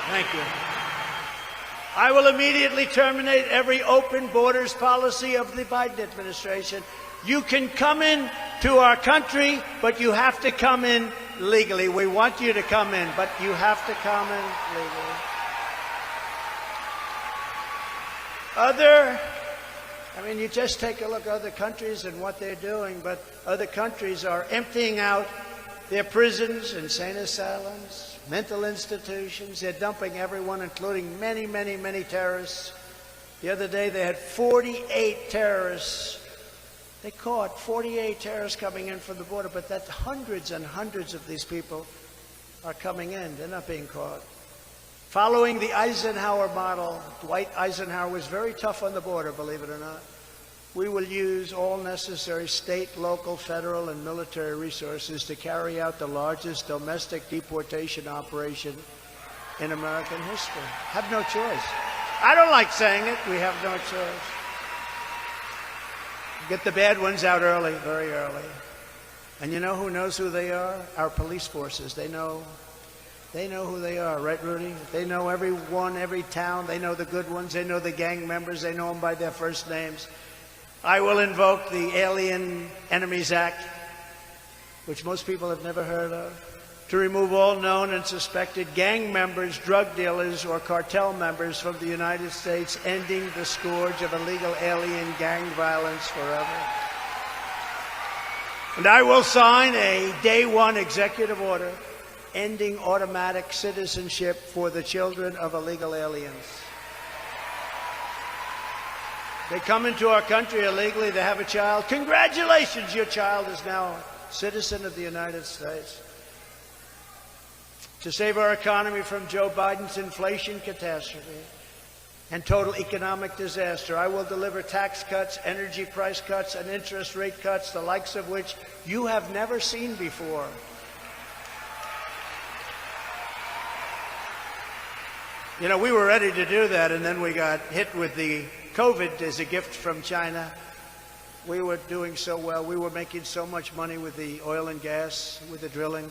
Thank you. I will immediately terminate every open borders policy of the Biden administration. You can come in to our country, but you have to come in legally. We want you to come in, but you have to come in legally. You just take a look at other countries and what they're doing, but other countries are emptying out their prisons, insane asylums, mental institutions. They're dumping everyone, including many, many, many terrorists. The other day they had 48 terrorists. They caught 48 terrorists coming in from the border, but that hundreds and hundreds of these people are coming in. They're not being caught. Following the Eisenhower model, Dwight Eisenhower was very tough on the border, believe it or not. We will use all necessary state, local, federal, and military resources to carry out the largest domestic deportation operation in American history. Have no choice. I don't like saying it. We have no choice. Get the bad ones out early, very early. And you know who knows who they are? Our police forces. They know who they are, right, Rudy? They know everyone, every town. They know the good ones. They know the gang members. They know them by their first names. I will invoke the Alien Enemies Act, which most people have never heard of, to remove all known and suspected gang members, drug dealers, or cartel members from the United States, ending the scourge of illegal alien gang violence forever. And I will sign a day one executive order ending automatic citizenship for the children of illegal aliens. They come into our country illegally, they have a child. Congratulations, your child is now a citizen of the United States. To save our economy from Joe Biden's inflation catastrophe, and total economic disaster. I will deliver tax cuts, energy price cuts, and interest rate cuts, the likes of which you have never seen before. You know, we were ready to do that, and then we got hit with the COVID as a gift from China. We were doing so well. We were making so much money with the oil and gas, with the drilling.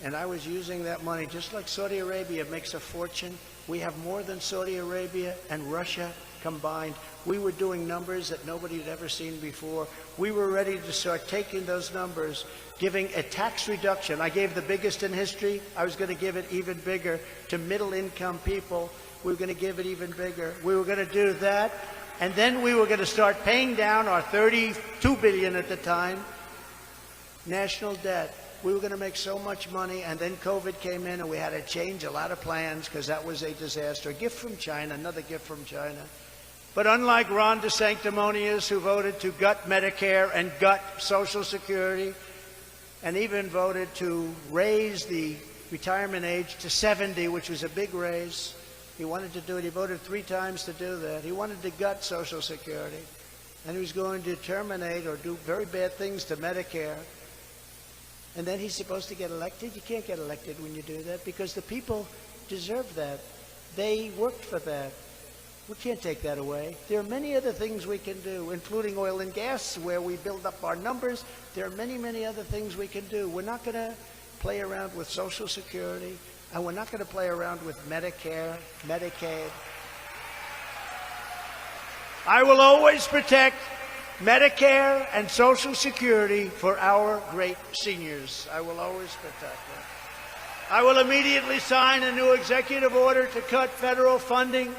And I was using that money, just like Saudi Arabia makes a fortune. We have more than Saudi Arabia and Russia combined. We were doing numbers that nobody had ever seen before. We were ready to start taking those numbers, giving a tax reduction. I gave the biggest in history. I was going to give it even bigger to middle-income people. We were going to give it even bigger. We were going to do that. And then we were going to start paying down our $32 billion at the time national debt. We were going to make so much money, and then COVID came in, and we had to change a lot of plans because that was a disaster. A gift from China, another gift from China. But unlike Ron DeSanctimonious, who voted to gut Medicare and gut Social Security, and even voted to raise the retirement age to 70, which was a big raise, he wanted to do it. He voted 3 times to do that. He wanted to gut Social Security, and he was going to terminate or do very bad things to Medicare. And then he's supposed to get elected? You can't get elected when you do that because the people deserve that. They worked for that. We can't take that away. There are many other things we can do, including oil and gas, where we build up our numbers. There are many, many other things we can do. We're not going to play around with Social Security, and we're not going to play around with Medicare, Medicaid. I will always protect Medicare and Social Security for our great seniors. I will always protect them. I will immediately sign a new executive order to cut federal funding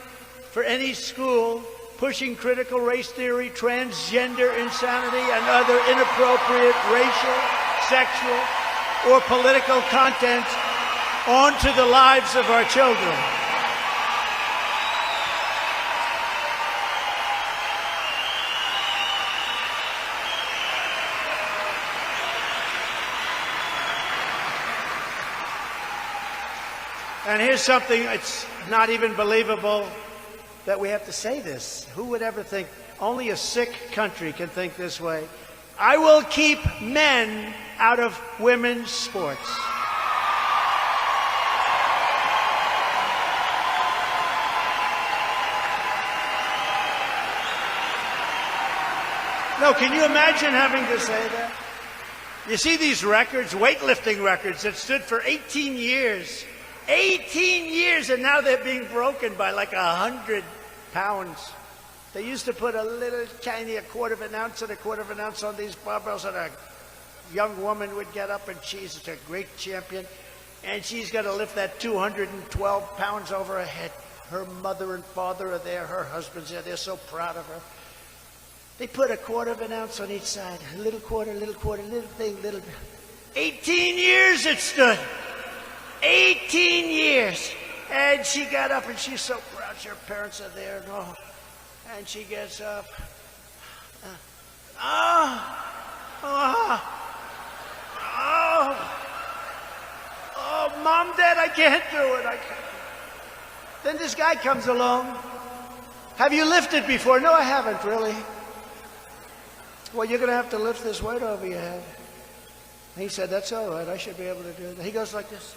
for any school pushing critical race theory, transgender insanity, and other inappropriate racial, sexual, or political content onto the lives of our children. And here's something, it's not even believable that we have to say this. Who would ever think? Only a sick country can think this way. I will keep men out of women's sports. No, can you imagine having to say that? You see these records, weightlifting records that stood for 18 years. 18 years, and now they're being broken by like 100 pounds. They used to put a little tiny, a quarter of an ounce and a quarter of an ounce on these barbells, and a young woman would get up, and she's a great champion, and she's got to lift that 212 pounds over her head. Her mother and father are there, her husband's there, they're so proud of her. They put a quarter of an ounce on each side, a little quarter, little thing, little. 18 years it stood. 18 years. And she got up, and she's so proud. Her parents are there. And she gets up. Mom, Dad, I can't do it. I can't. Then this guy comes along. Have you lifted before? No, I haven't, really. Well, you're going to have to lift this weight over your head. He said, that's all right. I should be able to do that. He goes like this.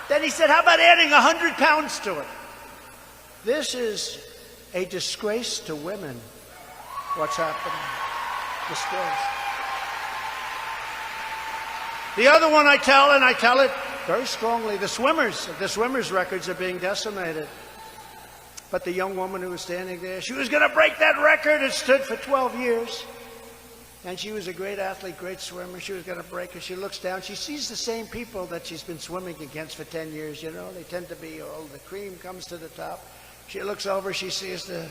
Then he said, how about adding 100 pounds to it? This is a disgrace to women, what's happening. Disgrace. The other one I tell, and I tell it very strongly, the swimmers' records are being decimated. But the young woman who was standing there, she was going to break that record. It stood for 12 years. And she was a great athlete, great swimmer. She was going to break it. She looks down. She sees the same people that she's been swimming against for 10 years. You know, they tend to be, the cream comes to the top. She looks over. She sees the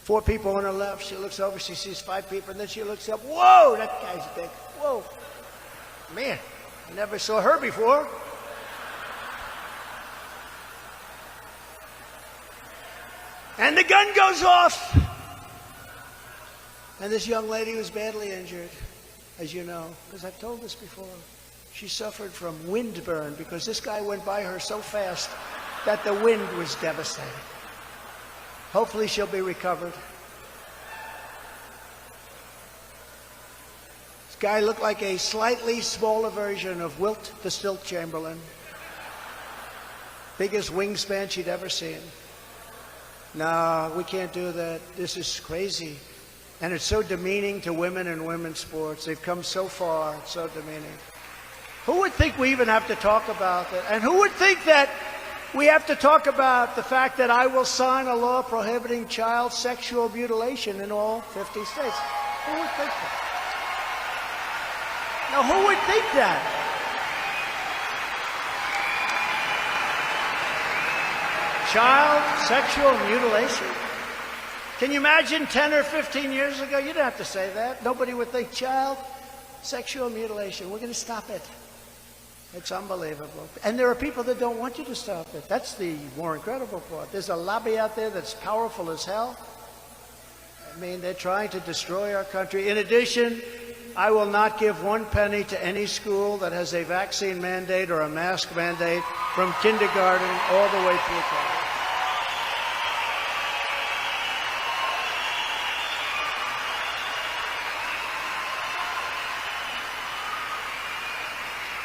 4 people on her left. She looks over. She sees 5 people. And then she looks up. Whoa, that guy's big. Whoa. Man, I never saw her before. And the gun goes off. And this young lady was badly injured, as you know, because I've told this before. She suffered from windburn because this guy went by her so fast. that the wind was devastating. Hopefully she'll be recovered. This guy looked like a slightly smaller version of Wilt the Stilt Chamberlain. Biggest wingspan she'd ever seen. No, we can't do that. This is crazy. And it's so demeaning to women and women's sports. They've come so far. It's so demeaning. Who would think we even have to talk about that? And who would think that we have to talk about the fact that I will sign a law prohibiting child sexual mutilation in all 50 states? Who would think that? Now, who would think that? Child sexual mutilation? Can you imagine 10 or 15 years ago? You didn't have to say that. Nobody would think child sexual mutilation. We're going to stop it. It's unbelievable. And there are people that don't want you to stop it. That's the more incredible part. There's a lobby out there that's powerful as hell. I mean, they're trying to destroy our country. In addition, I will not give 1 penny to any school that has a vaccine mandate or a mask mandate from kindergarten all the way through college.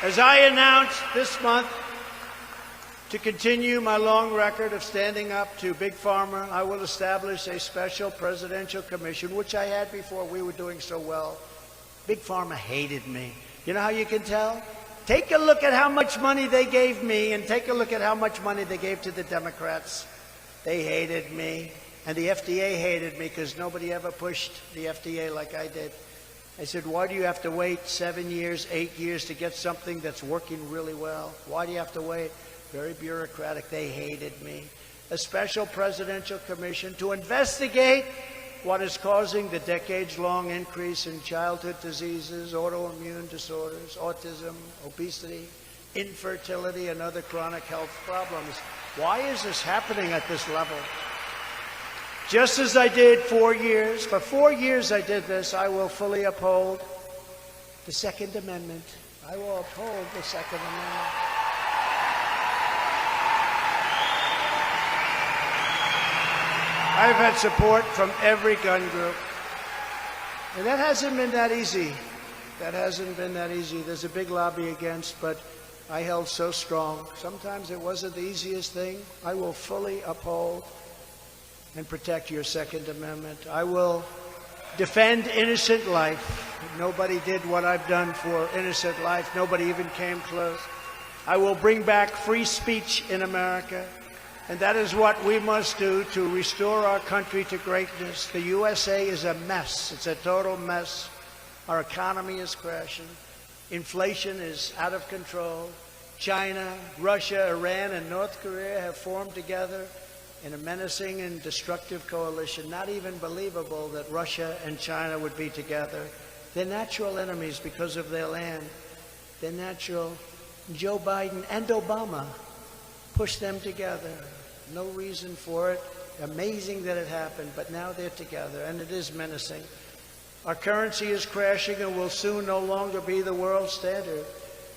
As I announced this month, to continue my long record of standing up to Big Pharma, I will establish a special presidential commission, which I had before we were doing so well. Big Pharma hated me. You know how you can tell? Take a look at how much money they gave me and take a look at how much money they gave to the Democrats. They hated me. And the FDA hated me because nobody ever pushed the FDA like I did. I said, why do you have to wait 7 years, 8 years to get something that's working really well? Why do you have to wait? Very bureaucratic. They hated me. A special presidential commission to investigate what is causing the decades-long increase in childhood diseases, autoimmune disorders, autism, obesity, infertility, and other chronic health problems. Why is this happening at this level? Just as I did 4 years, for 4 years I did this, I will fully uphold the Second Amendment. I will uphold the Second Amendment. I've had support from every gun group. And that hasn't been that easy. That hasn't been that easy. There's a big lobby against, but I held so strong. Sometimes it wasn't the easiest thing. I will fully uphold and protect your Second Amendment. I will defend innocent life. Nobody did what I've done for innocent life. Nobody even came close. I will bring back free speech in America. And that is what we must do to restore our country to greatness. The USA is a mess. It's a total mess. Our economy is crashing. Inflation is out of control. China, Russia, Iran, and North Korea have formed together in a menacing and destructive coalition. Not even believable that Russia and China would be together. They're natural enemies because of their land. They're natural. Joe Biden and Obama pushed them together. No reason for it. Amazing that it happened, but now they're together, and it is menacing. Our currency is crashing and will soon no longer be the world standard,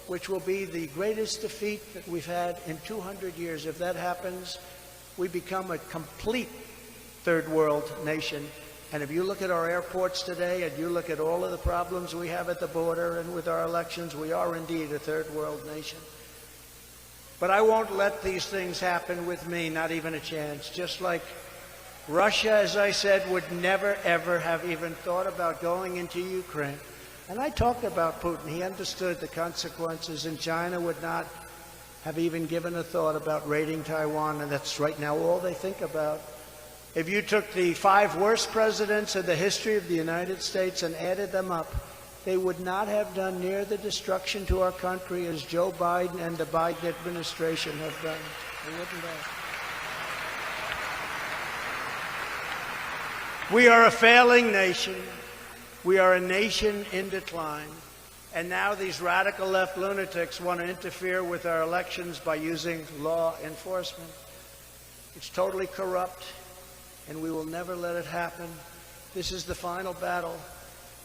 which will be the greatest defeat that we've had in 200 years. If that happens, we become a complete third world nation. And if you look at our airports today and you look at all of the problems we have at the border and with our elections, we are indeed a third world nation. But I won't let these things happen with me, not even a chance. Just like Russia, as I said, would never, ever have even thought about going into Ukraine. And I talked about Putin. He understood the consequences, and China would not have even given a thought about raiding Taiwan, and that's right now all they think about. If you took the 5 worst presidents in the history of the United States and added them up, they would not have done near the destruction to our country as Joe Biden and the Biden administration have done. They wouldn't have. We are a failing nation. We are a nation in decline. And now these radical left lunatics want to interfere with our elections by using law enforcement. It's totally corrupt, and we will never let it happen. This is the final battle.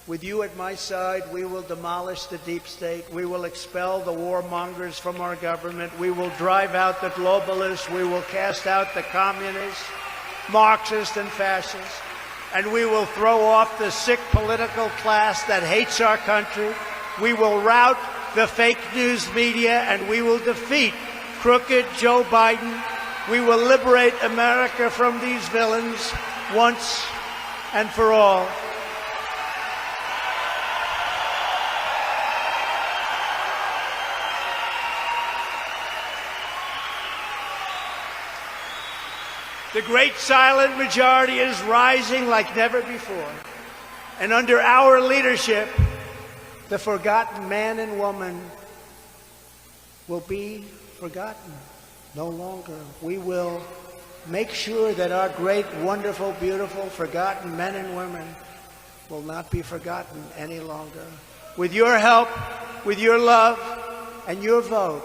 With you at my side, we will demolish the deep state. We will expel the warmongers from our government. We will drive out the globalists. We will cast out the communists, Marxists, and fascists. And we will throw off the sick political class that hates our country. We will rout the fake news media, and we will defeat crooked Joe Biden. We will liberate America from these villains once and for all. The great silent majority is rising like never before. And under our leadership, the forgotten man and woman will be forgotten no longer. We will make sure that our great, wonderful, beautiful, forgotten men and women will not be forgotten any longer. With your help, with your love, and your vote,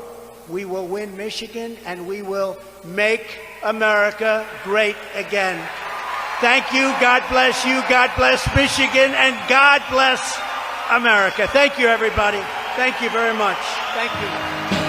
we will win Michigan, and we will make America great again. Thank you. God bless you. God bless Michigan, and God bless America. Thank you, everybody. Thank you very much. Thank you.